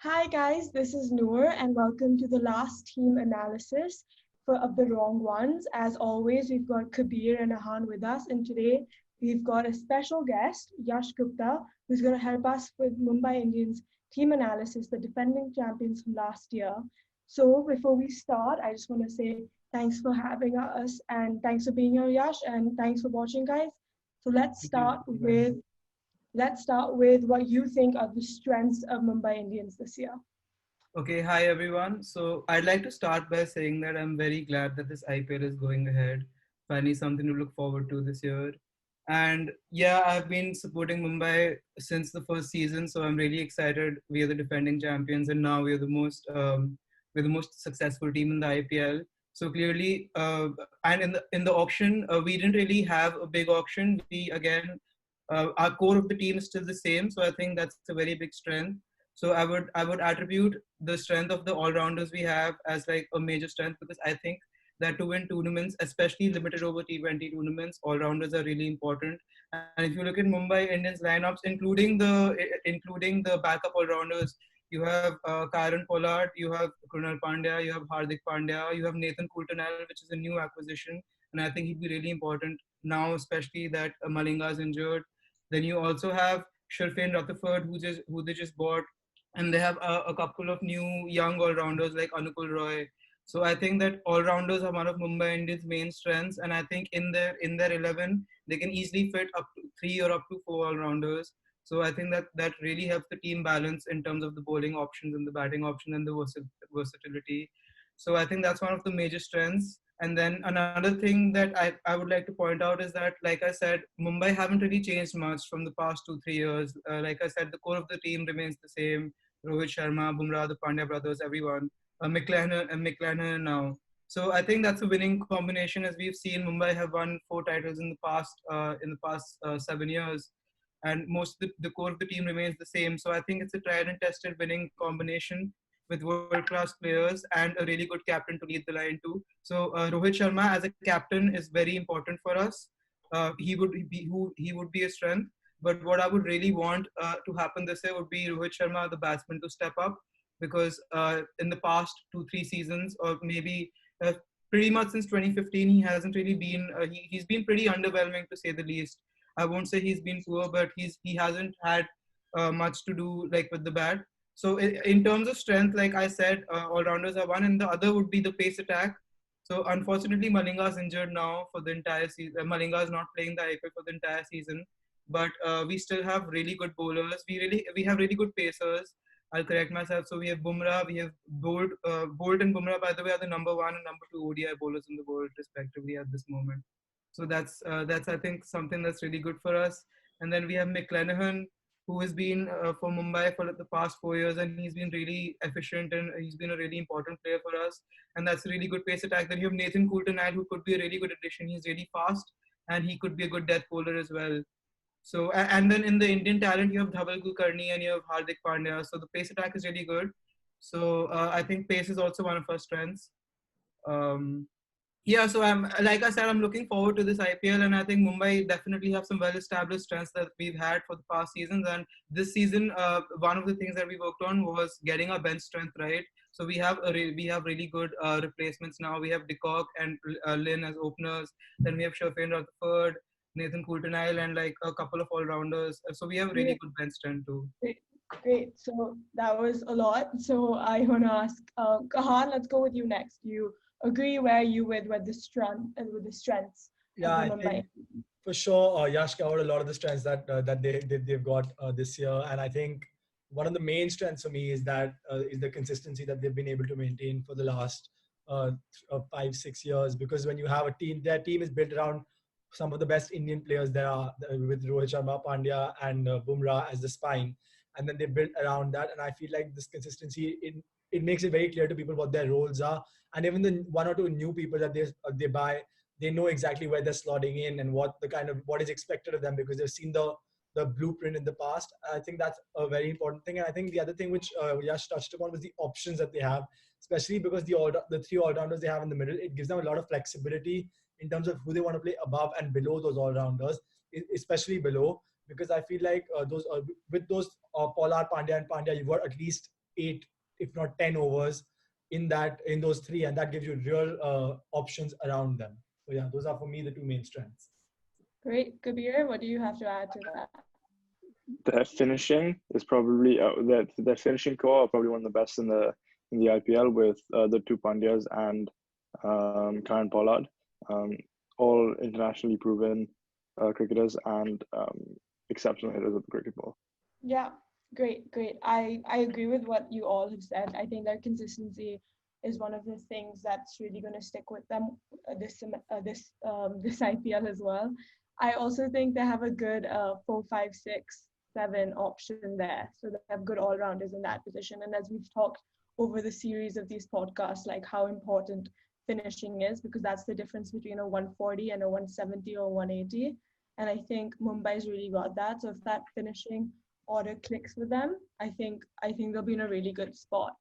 Hi guys, this is Noor and welcome to the last team analysis of the wrong ones. As always, we've got Kabir and Ahaan with us, and today we've got a special guest, Yash Gupta, who's going to help us with Mumbai Indians team analysis, the defending champions from last year. So before we start, I just want to say thanks for having us and thanks for being here, Yash, and thanks for watching, guys. So Thank you. let's start with what you think are the strengths of Mumbai Indians this year. Okay, hi everyone. So I'd like to start by saying that I'm very glad that this IPL is going ahead. Finally, something to look forward to this year. And yeah, I've been supporting Mumbai since the first season, so I'm really excited. We are the defending champions, and now we're the most successful team in the IPL. So clearly, and in the auction, we didn't really have a big auction. We again, our core of the team is still the same, so I think that's a very big strength. So I would attribute the strength of the all rounders we have as like a major strength, because I think that to win tournaments, especially limited over T20 tournaments, all rounders are really important. And if you look at Mumbai Indians lineups, including the backup all rounders, you have Karen Pollard, you have Krunal Pandya, you have Hardik Pandya, you have Nathan Coulter-Nile, which is a new acquisition, and I think he'd be really important now, especially that Malinga is injured. Then you also have Sherfane Rutherford, who they just bought, and they have a couple of new young all-rounders like Anukul Roy. So I think that all-rounders are one of Mumbai Indians' main strengths, and I think in their 11 they can easily fit up to three or up to four all-rounders. So I think that that really helps the team balance in terms of the bowling options and the batting option and the versatility. So I think that's one of the major strengths. And then another thing that I would like to point out is that, like I said, Mumbai haven't really changed much from the past 2 3 years. Like I said, the core of the team remains the same. Rohit Sharma, Bumrah, the Pandya brothers, everyone. McLennan now. So I think that's a winning combination. As we've seen, Mumbai have won four titles in the past 7 years, and most of the core of the team remains the same. So I think it's a tried and tested winning combination with world-class players and a really good captain to lead the line too. So Rohit Sharma as a captain is very important for us. He would be a strength. But what I would really want to happen this year would be Rohit Sharma, the batsman, to step up, because in the past 2 3 seasons, or maybe pretty much since 2015, he hasn't really been. He's been pretty underwhelming, to say the least. I won't say he's been poor, but he hasn't had much to do like with the bat. So in terms of strength, like I said, all rounders are one, and the other would be the pace attack. So unfortunately, Malinga is injured now for the entire season. Malinga is not playing the IPL for the entire season, but we still have really good bowlers. We have really good pacers. I'll correct myself. So we have Bumrah, we have Bolt and Bumrah, by the way, are the number one and number two ODI bowlers in the world respectively at this moment. So that's I think something that's really good for us. And then we have McLennan, who has been for Mumbai for the past 4 years, and he's been really efficient and he's been a really important player for us. And that's a really good pace attack. Then you have Nathan Coulter-Nile, who could be a really good addition. He's really fast and he could be a good death bowler as well. So and then in the Indian talent, you have Dhaval Kulkarni and you have Hardik Pandya. So the pace attack is really good. So I think pace is also one of our strengths. Um, yeah, so I'm like I said, I'm looking forward to this IPL, and I think Mumbai definitely have some well-established strengths that we've had for the past seasons. And this season, one of the things that we worked on was getting our bench strength right. So we have really good replacements now. We have De Kock and Lynn as openers. Then we have Sherfane Rutherford, Nathan Coulter-Nile, and like a couple of all-rounders. So we have really Great, good bench strength too. great, great. So that was a lot. So I want to ask, Kahan, let's go with you next. You agree where you with the strengths of Yeah, the I Mumbai? think for sure Yash covered a lot of the strengths that they've got this year, and I think one of the main strengths for me is the consistency that they've been able to maintain for the last 5 6 years. Because when you have a team, their team is built around some of the best Indian players there are, with Rohit Sharma, Pandya, and Bumrah as the spine, and then they built around that. And I feel like this consistency it makes it very clear to people what their roles are, and even the one or two new people that they buy, they know exactly where they're slotting in and what is expected of them, because they've seen the blueprint in the past. I think that's a very important thing. And I think the other thing which Yash touched upon was the options that they have, especially because the three all-rounders they have in the middle, it gives them a lot of flexibility in terms of who they want to play above and below those all-rounders, especially below, because I feel like with those Pollard, Pandya, and Pandya, you've got at least 8, if not 10 overs in those three, and that gives you real options around them. So yeah, those are for me the two main strengths. Great. Kabir, what do you have to add to that? Their finishing is probably their finishing core are probably one of the best in the IPL with the two Pandyas and Karen Pollard, all internationally proven cricketers and exceptional hitters of the cricket ball. Yeah, great. I agree with what you all have said. I think that consistency is one of the things that's really going to stick with them this IPL as well. I also think they have a good 4, 5, 6, 7 option there. So they have good all-rounders in that position. And as we've talked over the series of these podcasts, like how important finishing is, because that's the difference between a 140 and a 170 or 180. And I think Mumbai's really got that. So if that finishing order clicks with them, I think they'll be in a really good spot.